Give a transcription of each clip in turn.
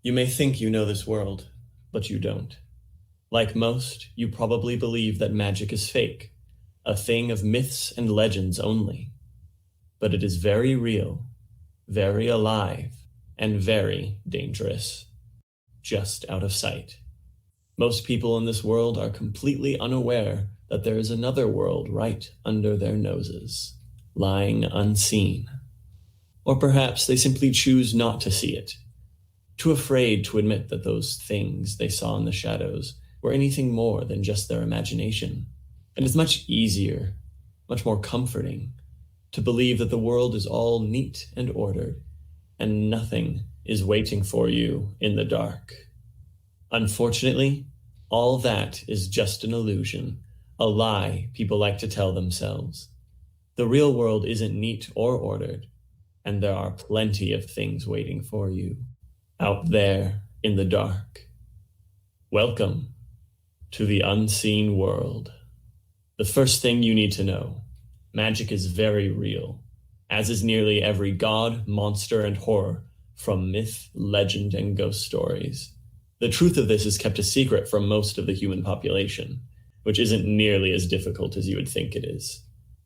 You may think you know this world, but you don't. Like most, you probably believe that magic is fake, a thing of myths and legends only. But it is very real, very alive, and very dangerous, just out of sight. Most people in this world are completely unaware that there is another world right under their noses, lying unseen. Or perhaps they simply choose not to see it, too afraid to admit that those things they saw in the shadows were anything more than just their imagination. And it's much easier, much more comforting, to believe that the world is all neat and ordered, and nothing is waiting for you in the dark. Unfortunately, all that is just an illusion, a lie people like to tell themselves. The real world isn't neat or ordered, and there are plenty of things waiting for you out there in the dark. Welcome to the unseen world. The first thing you need to know, magic is very real, as is nearly every god, monster, and horror from myth, legend, and ghost stories. The truth of this is kept a secret from most of the human population, which isn't nearly as difficult as you would think it is.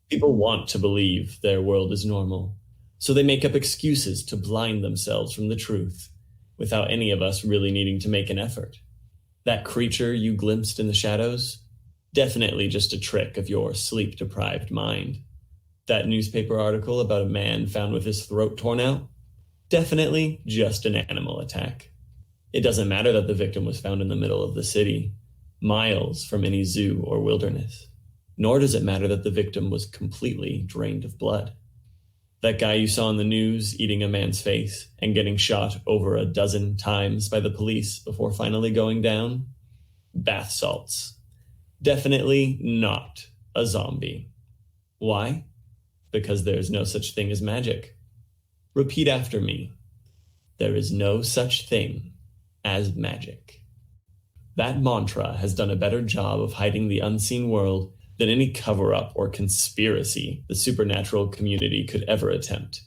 People want to believe their world is normal, so they make up excuses to blind themselves from the truth, without any of us really needing to make an effort. That creature you glimpsed in the shadows? Definitely just a trick of your sleep-deprived mind. That newspaper article about a man found with his throat torn out? Definitely just an animal attack. It doesn't matter that the victim was found in the middle of the city, miles from any zoo or wilderness. Nor does it matter that the victim was completely drained of blood. That guy you saw in the news eating a man's face and getting shot over a dozen times by the police before finally going down? Bath salts. Definitely not a zombie. Why? Because there's no such thing as magic. Repeat after me. There is no such thing as magic. That mantra has done a better job of hiding the unseen world than any cover-up or conspiracy the supernatural community could ever attempt.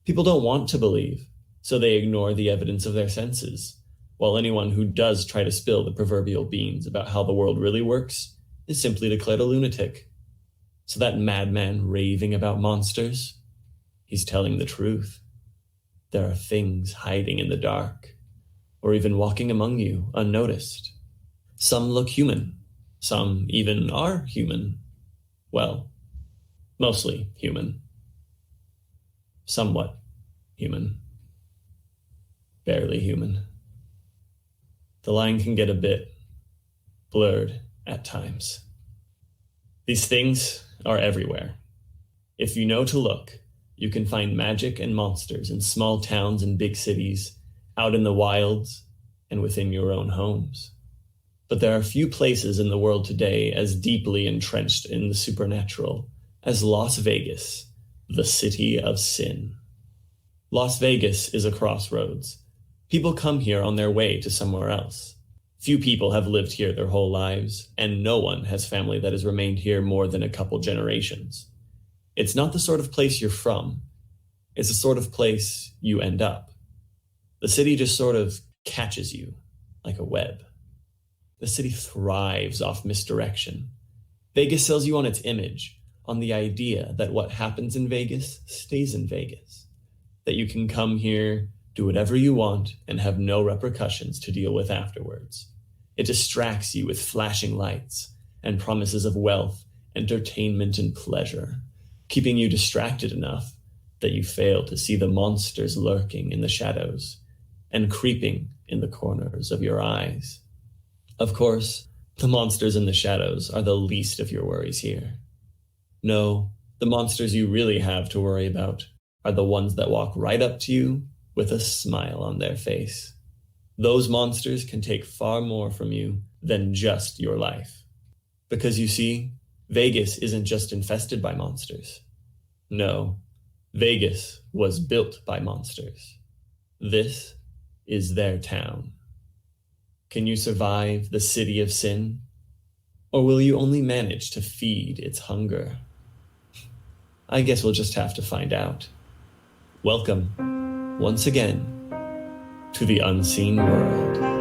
People don't want to believe, so they ignore the evidence of their senses, while anyone who does try to spill the proverbial beans about how the world really works is simply declared a lunatic. So that madman raving about monsters, he's telling the truth. There are things hiding in the dark, or even walking among you unnoticed. Some look human. Some even are human. Well, mostly human. Somewhat human. Barely human. The line can get a bit blurred at times. These things are everywhere. If you know to look, you can find magic and monsters in small towns and big cities, out in the wilds, and within your own homes. But there are few places in the world today as deeply entrenched in the supernatural as Las Vegas, the city of sin. Las Vegas is a crossroads. People come here on their way to somewhere else. Few people have lived here their whole lives, and no one has family that has remained here more than a couple generations. It's not the sort of place you're from. It's the sort of place you end up. The city just sort of catches you like a web. The city thrives off misdirection. Vegas sells you on its image, on the idea that what happens in Vegas stays in Vegas. That you can come here, do whatever you want, and have no repercussions to deal with afterwards. It distracts you with flashing lights and promises of wealth, entertainment, and pleasure, keeping you distracted enough that you fail to see the monsters lurking in the shadows and creeping in the corners of your eyes. Of course, the monsters in the shadows are the least of your worries here. No, the monsters you really have to worry about are the ones that walk right up to you with a smile on their face. Those monsters can take far more from you than just your life. Because you see, Vegas isn't just infested by monsters. No, Vegas was built by monsters. This is their town. Can you survive the city of sin? Or will you only manage to feed its hunger? I guess we'll just have to find out. Welcome, once again, to to the unseen world.